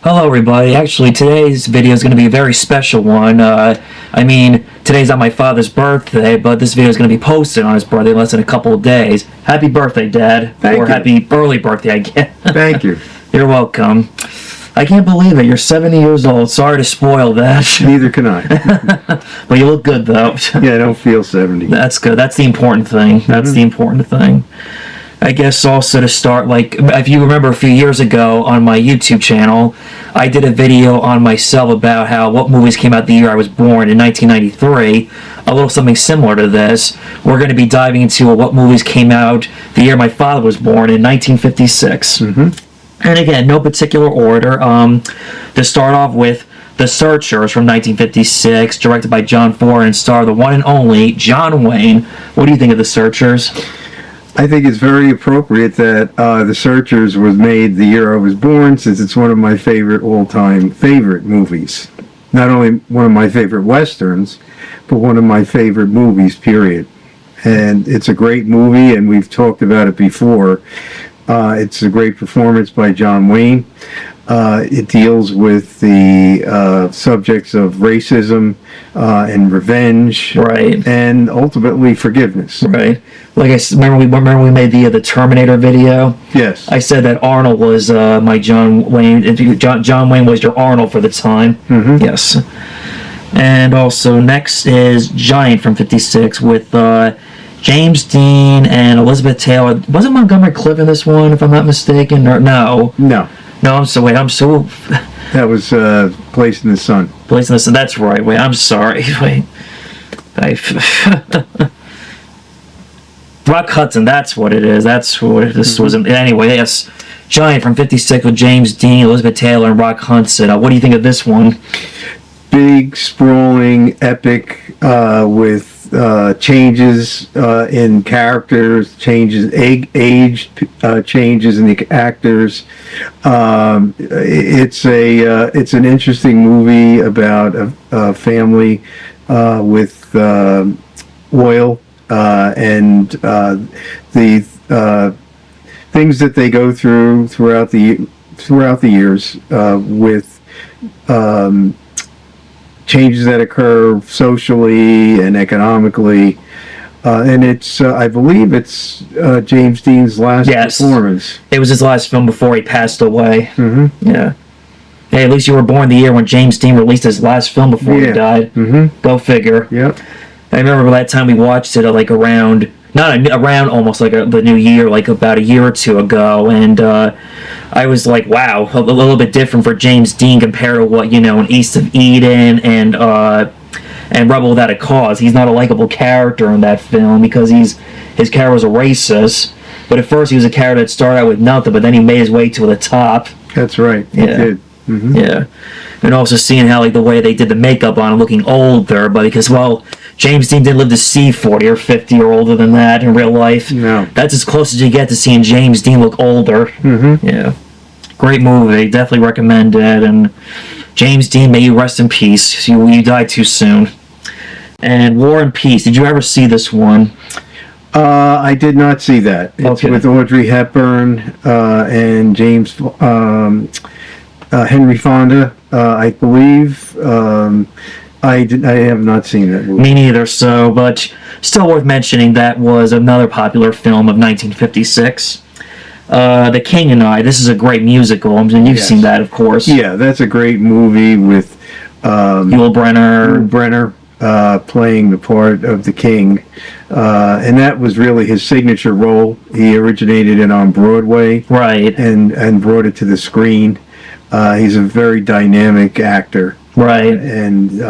Hello everybody. Actually, today's video is going to be a very special one. Today's not my father's birthday, but this video is going to be posted on his birthday in less than a couple of days. Happy birthday, Dad. Thank you. Happy early birthday, I guess. Thank you. You're welcome. I can't believe it. You're 70 years old. Sorry to spoil that. Neither can I. But you look good, though. Yeah, I don't feel 70. That's good. That's the important thing. That's the important thing. I guess also to start, like, if you remember a few years ago on my YouTube channel, I did a video on myself about what movies came out the year I was born in 1993. A little something similar to this. We're going to be diving into what movies came out the year my father was born in 1956. And again, no particular order. To start off with, The Searchers from 1956, directed by John Ford and star the one and only John Wayne. What do you think of The Searchers? I think it's very appropriate that The Searchers was made the year I was born, since it's one of my all-time favorite movies. Not only one of my favorite westerns, but one of my favorite movies, period. And it's a great movie, and we've talked about it before. It's a great performance by John Wayne. It deals with the subjects of racism and revenge, Right, and ultimately forgiveness. right. Like remember we made the Terminator video. Yes. I said that Arnold was my John Wayne. John Wayne was your Arnold for the time. Yes. And also next is Giant from ~56 with James Dean and Elizabeth Taylor. Wasn't Montgomery Clift in this one, if I'm not mistaken? Or no? No. No, I'm so That was Place in the Sun. Place in the Sun. That's right. Wait, I'm sorry. Wait. Rock Hudson, that's what it is. That's what this was. Anyway, yes. Giant from '56 with James Dean, Elizabeth Taylor, and Rock Hudson. What do you think of this one? Big, sprawling, epic, with changes in characters, age changes in the actors. It's an interesting movie about a family with oil and the things that they go through throughout the years with changes that occur socially and economically, and it's I believe it's James Dean's last performance. It was his last film before he passed away. Yeah. Hey, at least you were born the year when James Dean released his last film before he died. Go figure. Yep. I remember that time we watched it around almost like the new year, like about a year or two ago, and I was like, wow, a little bit different for James Dean compared to what, in East of Eden and Rebel Without a Cause. He's not a likable character in that film because his character was a racist, but at first he was a character that started out with nothing, but then he made his way to the top. That's right. He did. Yeah. And also seeing how the way they did the makeup on him looking older, but because, James Dean didn't live to see 40 or 50 or older than that in real life. No. That's as close as you get to seeing James Dean look older. Yeah. Great movie. Definitely recommend it. And James Dean, may you rest in peace. You died too soon. And War and Peace. Did you ever see this one? I did not see that. It's with Audrey Hepburn and Henry Fonda, I believe. I have not seen that movie. Me neither, but still worth mentioning, that was another popular film of 1956. The King and I. This is a great musical. You've seen that, of course. Yeah, that's a great movie with Yul Brynner playing the part of the king. And that was really his signature role. He originated it on Broadway. Right. And brought it to the screen. He's a very dynamic actor. Right. And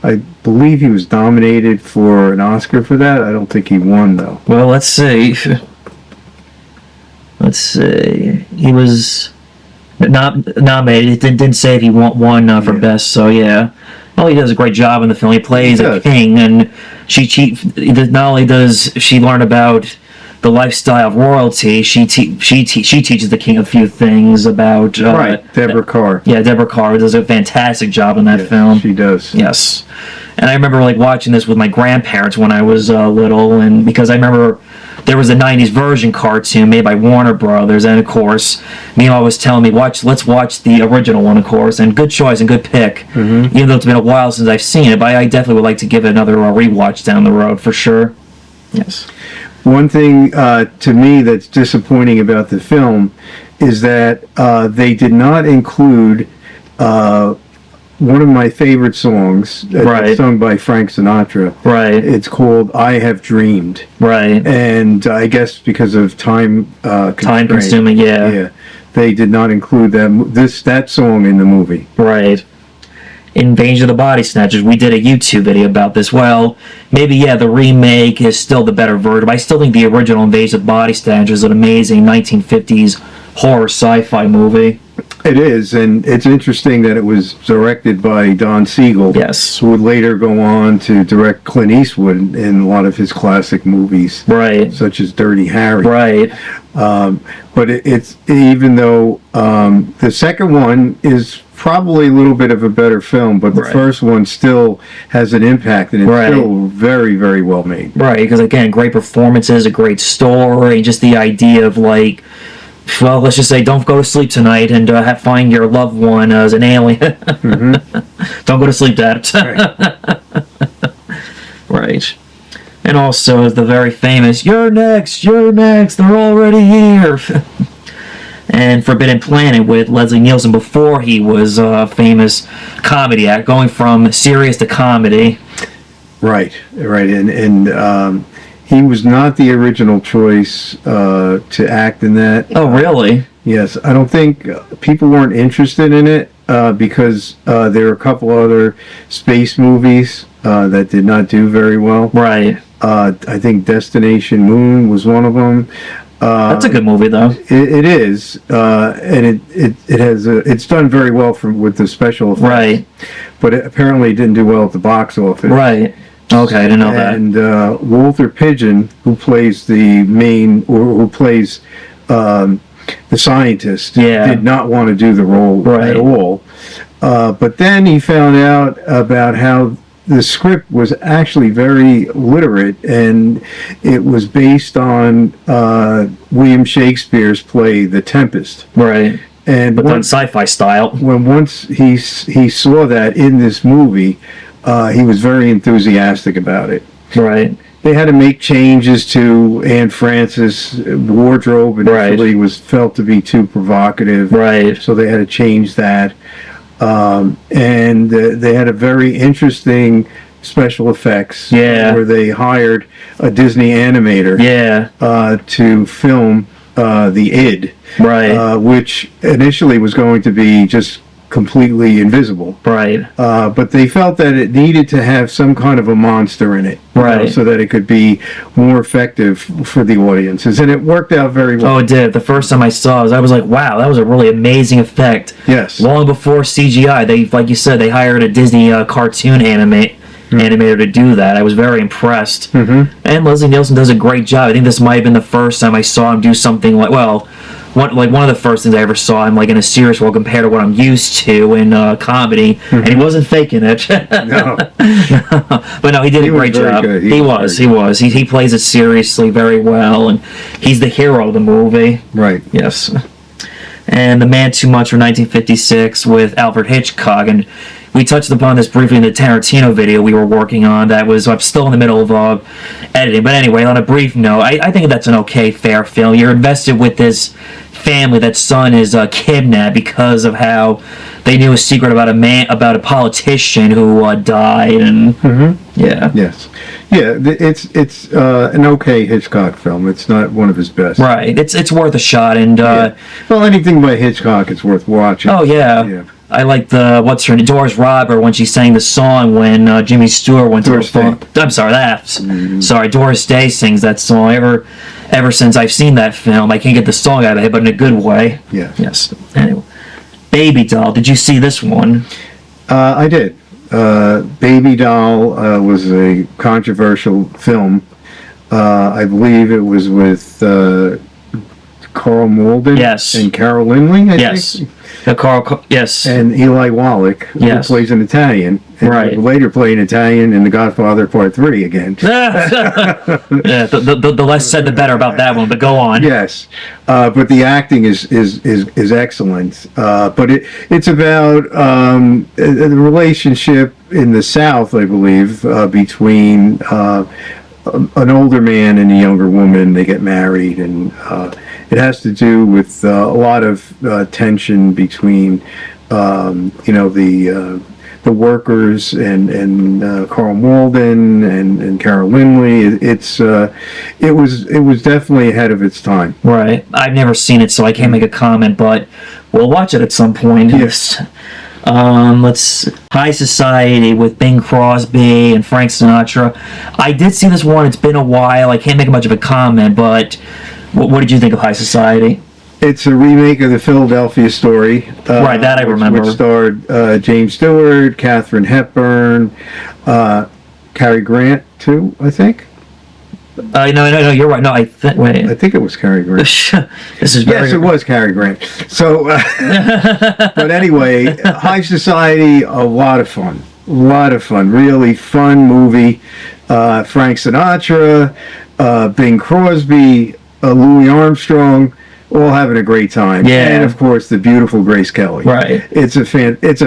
I believe he was nominated for an Oscar for that. I don't think he won, though. Well, let's see. He was nominated. It didn't say if he won for Best, so yeah. Well, he does a great job in the film. He plays a king, and not only does she learn about the lifestyle of royalty, she teaches the king a few things about Deborah Carr. Yeah, Deborah Carr does a fantastic job in that film. She does. Yes. And I remember watching this with my grandparents when I was little, and because I remember there was a 90s version cartoon made by Warner Brothers, and of course, Mima was telling me, let's watch the original one, of course, and good choice and good pick, even though it's been a while since I've seen it, but I definitely would like to give it another rewatch down the road, for sure. Yes. One thing to me that's disappointing about the film is that they did not include one of my favorite songs, Right. sung by Frank Sinatra. Right. It's called "I Have Dreamed," Right. and I guess because of time Time-consuming, yeah. they did not include that song in the movie. Right. Invasion of the Body Snatchers, we did a YouTube video about this. Well, maybe, yeah, the remake is still the better version, but I still think the original Invasion of the Body Snatchers is an amazing 1950s horror sci-fi movie. It is, and it's interesting that it was directed by Don Siegel. Yes. Who would later go on to direct Clint Eastwood in a lot of his classic movies. Right. Such as Dirty Harry. Right. But it's, even though the second one is probably a little bit of a better film, but the Right. first one still has an impact, and it's Right. still very, very well made. Right, because again, great performances, a great story, just the idea of like, well, let's just say, don't go to sleep tonight and find your loved one as an alien. Don't go to sleep, Dad. Right. Right. And also the very famous, you're next, they're already here. And Forbidden Planet with Leslie Nielsen before he was a famous comedy act, going from serious to comedy. Right, and he was not the original choice to act in that. Oh, really? Yes, I don't think people weren't interested in it because there were a couple other space movies that did not do very well. Right. I think Destination Moon was one of them. That's a good movie, though. It is, and it has it's done very well with the special effects. Right. But it apparently didn't do well at the box office. Right. Okay, I didn't know that. And Walter Pidgeon, who plays the main, or who plays the scientist, did not want to do the role at all. But then he found out about how the script was actually very literate, and it was based on William Shakespeare's play The Tempest. Right. And But done sci-fi style. once he saw that in this movie, he was very enthusiastic about it. Right. They had to make changes to Anne Francis' wardrobe, and initially was felt to be too provocative. Right. So they had to change that. And they had a very interesting special effects. Yeah. Where they hired a Disney animator. Yeah. To film the Id. Right. Which initially was going to be just completely invisible. Right. But they felt that it needed to have some kind of a monster in it. Right. So that it could be more effective for the audiences. And it worked out very well. Oh, it did. The first time I saw it, I was like, wow, that was a really amazing effect. Yes. Long before CGI, they, like you said, they hired a Disney cartoon animator to do that. I was very impressed. And Leslie Nielsen does a great job. I think this might have been the first time I saw him do something like, well, one of the first things I ever saw him like in a serious role compared to what I'm used to in comedy, and he wasn't faking it. No. But no, he did a great very job. good. He was. He plays it seriously very well, and he's the hero of the movie. Right. Yes. And The Man Too Much from 1956 with Alfred Hitchcock, and we touched upon this briefly in the Tarantino video we were working on. I'm still in the middle of editing. But anyway, on a brief note, I think that's an okay, fair film. You're invested with this family. That son is kidnapped because of how they knew a secret about a politician who died, and yeah. Yes. Yeah, it's an okay Hitchcock film. It's not one of his best. Right. It's worth a shot, and well, anything by Hitchcock is worth watching. Oh yeah. I like what's her name, Doris Robert, when she sang the song when Jimmy Stewart went to the phone. I'm sorry, sorry, Doris Day sings that song. Ever since I've seen that film, I can't get the song out of it, but in a good way. Yeah. Yes. Anyway, Baby Doll. Did you see this one? I did. Baby Doll was a controversial film. I believe it was with Carl Malden. Yes. And Carol Lindley, I yes. think. Yes. And Eli Wallach, who plays an Italian. and Right. would later play an Italian in The Godfather Part 3 again. Yeah, the less said, the better about that one. But go on. Yes, but the acting is excellent. But it's about the relationship in the South, I believe, between an older man and a younger woman. They get married, and it has to do with a lot of tension between the workers and Carl Malden and Carol Lindley. It was definitely ahead of its time. Right. I've never seen it, so I can't make a comment, but we'll watch it at some point. Yes. Let's High Society with Bing Crosby and Frank Sinatra. I did see this one. It's been a while. I can't make much of a comment, but what did you think of High Society? It's a remake of the Philadelphia Story. Right, that I remember. Which starred James Stewart, Katharine Hepburn, Cary Grant too, I think. No, you're right. No, wait. I think it was Cary Grant. This is very... Yes, it was Cary Grant. So, but anyway, High Society, a lot of fun. Really fun movie. Frank Sinatra, Bing Crosby, Louis Armstrong, all having a great time. Yeah. And of course, the beautiful Grace Kelly. Right. It's a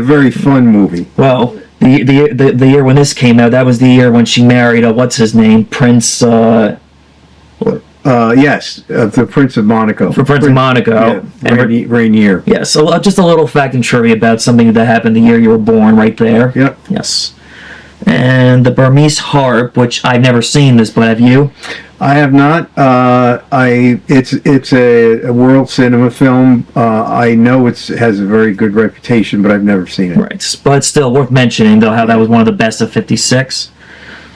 very fun movie. Well, the year when this came out, that was the year when she married what's his name, Prince. Yes, the Prince of Monaco. For Prince of Monaco. Yeah, Rainier. Yes, so just a little fact and trivia about something that happened the year you were born, right there. Yep. Yes. And the Burmese Harp, which I've never seen this, but have you? I have not. It's a world cinema film. I know it has a very good reputation, but I've never seen it. Right, but still worth mentioning, though, how that was one of the best of 56.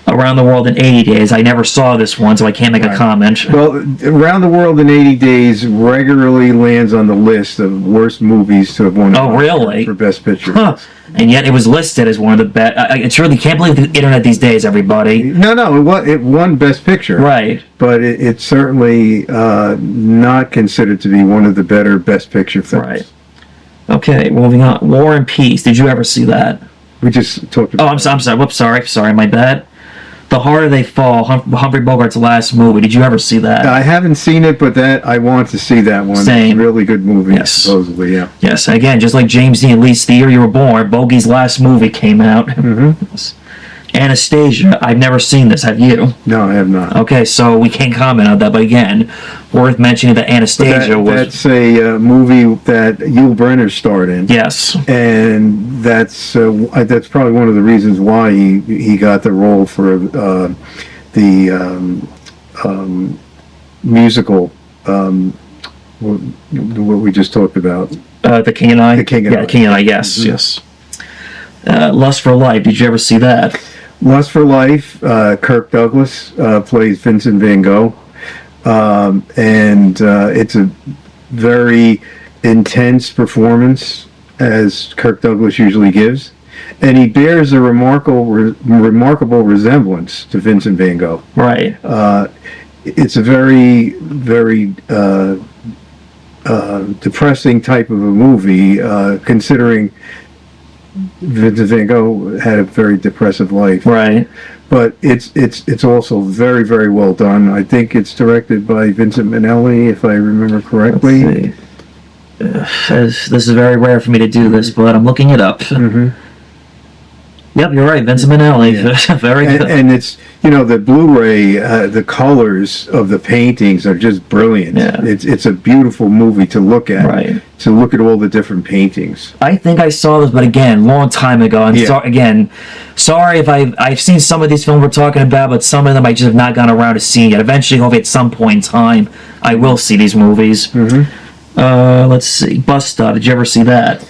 Around the World in 80 Days. I never saw this one, so I can't make a comment. Well, Around the World in 80 Days regularly lands on the list of worst movies to have won. Oh, really? For Best Picture. Huh. And yet it was listed as one of the best. It's really can't believe the internet these days, everybody. No, it won Best Picture. Right. But it's certainly not considered to be one of the better Best Picture films. Right. Okay, moving on. War and Peace. Did you ever see that? We just talked about. Oh, I'm sorry. Whoops, sorry, my bad. The Harder They Fall, Humphrey Bogart's last movie. Did you ever see that? I haven't seen it, but I want to see that one. Same. It's a really good movie, Yes. supposedly, yeah. Yes, again, just like James Dean, at least the year you were born, Bogey's last movie came out. Mm-hmm. Yes. Anastasia, I've never seen this, have you? No, I have not. Okay, so we can't comment on that, but again, worth mentioning that Anastasia was... That's a movie that Yul Brynner starred in. Yes. And that's probably one of the reasons why he got the role for the musical, what we just talked about. The King and I? The King and I. Yeah, King and I, yes, Mm-hmm. yes. Lust for Life, did you ever see that? Lust for Life, Kirk Douglas plays Vincent Van Gogh. And it's a very intense performance, as Kirk Douglas usually gives. And he bears a remarkable resemblance to Vincent Van Gogh. Right. It's a very, very depressing type of a movie, considering Vincent Van Gogh had a very depressive life. Right. But it's also very, very well done. I think it's directed by Vincent Minnelli, if I remember correctly. This is very rare for me to do this, but I'm looking it up. Mm-hmm. Yep, you're right, Vincent Minnelli. Yeah. Very good. And it's, the Blu-ray, the colors of the paintings are just brilliant. Yeah. It's a beautiful movie to look at. Right. To look at all the different paintings. I think I saw this, but again, long time ago. And Yeah. Sorry if I've seen some of these films we're talking about, but some of them I just have not gone around to seeing yet. Eventually, hopefully at some point in time, I will see these movies. Mm-hmm. Let's see. Bus Stop. Did you ever see that?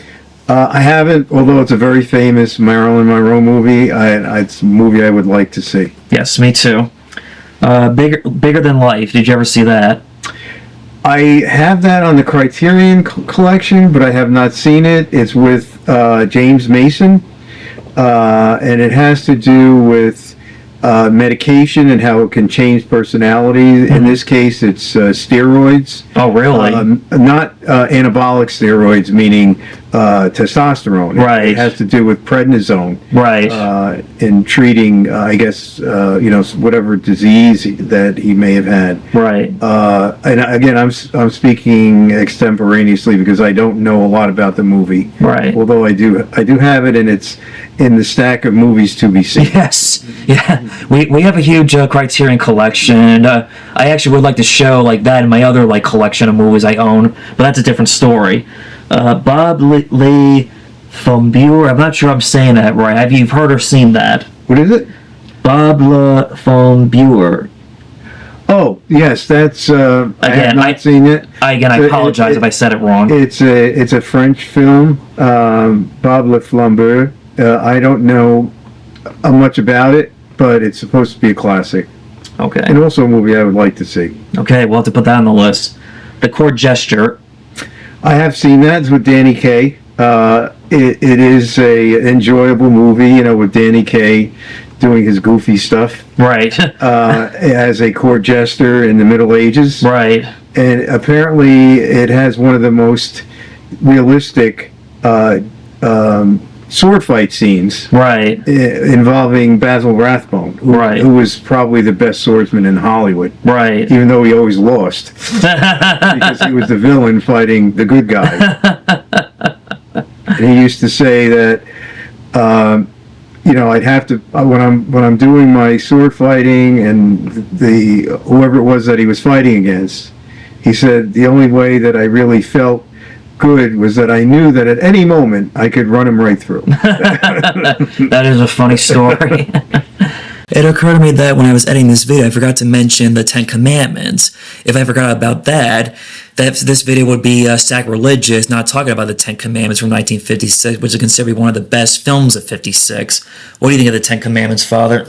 I haven't, although it's a very famous Marilyn Monroe movie. It's a movie I would like to see. Yes, me too. Bigger Than Life. Did you ever see that? I have that on the Criterion collection, but I have not seen it. It's with James Mason, and it has to do with medication and how it can change personality. Mm-hmm. In this case, it's steroids. Oh, really? Not anabolic steroids, meaning testosterone. Right. It has to do with prednisone. Right. In treating, I guess, whatever disease that he may have had. Right. And again, I'm speaking extemporaneously because I don't know a lot about the movie. Right. Although I do have it, and it's in the stack of movies to be seen. Yes. Yeah. We have a huge Criterion collection, and I actually would like to show like that in my other like collection of movies I own, but that's a different story. Bob Lee from Buer. I'm not sure I'm saying that right. Have you heard or seen that? What is it? Bob Le von Buer. Oh, yes, that's. I have not seen it. I apologize if I said it wrong. It's a French film. Bob Le Flambeur. I don't know much about it, but it's supposed to be a classic. Okay. And also a movie I would like to see. Okay, we'll have to put that on the list. The Court Gesture. I have seen that. It's with Danny Kaye. It is a enjoyable movie, with Danny Kaye doing his goofy stuff. Right. As a court jester in the Middle Ages. Right. And apparently it has one of the most realistic sword fight scenes. Right. Involving Basil Rathbone, who was probably the best swordsman in Hollywood. Right. Even though he always lost. Because he was the villain fighting the good guy. And he used to say that, I'd have to, when I'm doing my sword fighting and whoever it was that he was fighting against, he said the only way that I really felt good was that I knew that at any moment I could run him right through. That is a funny story. It occurred to me that when I was editing this video, I forgot to mention the Ten Commandments. If I forgot about that this video would be sacrilegious, not talking about the Ten Commandments from 1956, which is considered one of the best films of 56. What do you think of the Ten Commandments, Father?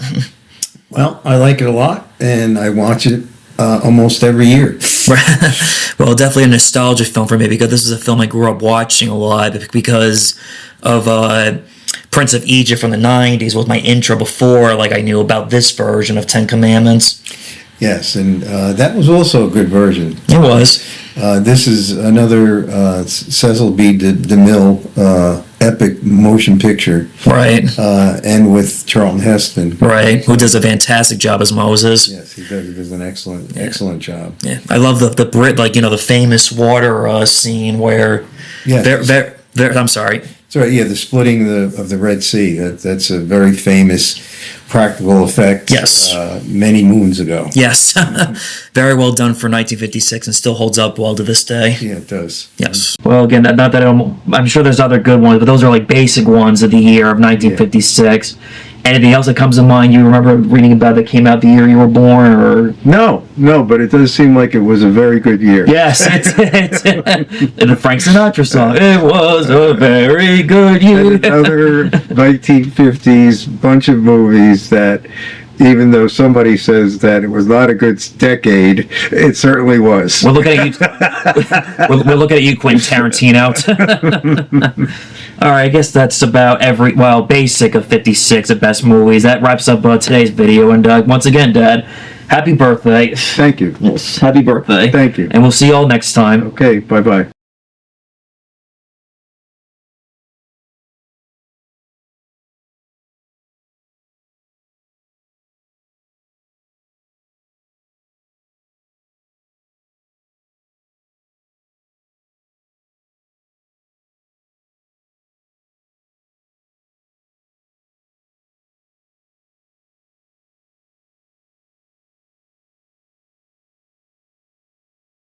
Well, I like it a lot, and I watch it almost every year. Well, definitely a nostalgia film for me, because this is a film I grew up watching a lot because of Prince of Egypt from the 90s was my intro before I knew about this version of Ten Commandments. Yes, and that was also a good version. It was. This is another Cecil B. DeMille epic motion picture. Right. And with Charlton Heston. Right, who does a fantastic job as Moses. Yes, he does an excellent job. Yeah, I love the Brit, the famous water scene where... Yeah. I'm sorry. Sorry, yeah, the splitting of the Red Sea. That's a very famous practical effect. Yes. Many moons ago. Yes. Very well done for 1956 and still holds up well to this day. Yeah, it does. Yes. Well, again, not that I'm sure there's other good ones, but those are basic ones of the year of 1956. Yeah. Anything else that comes to mind you remember reading about that came out the year you were born, or? No, but it does seem like it was a very good year. Yes, it's the Frank Sinatra song. It was a very good year. And another 1950s bunch of movies that, even though somebody says that it was not a good decade, it certainly was. We're looking at you. We're looking at you, Quentin Tarantino. All right, I guess that's about basic of 56 of best movies. That wraps up today's video. And once again, Dad, happy birthday. Thank you. Yes, happy birthday. Thank you. And we'll see you all next time. Okay, bye-bye.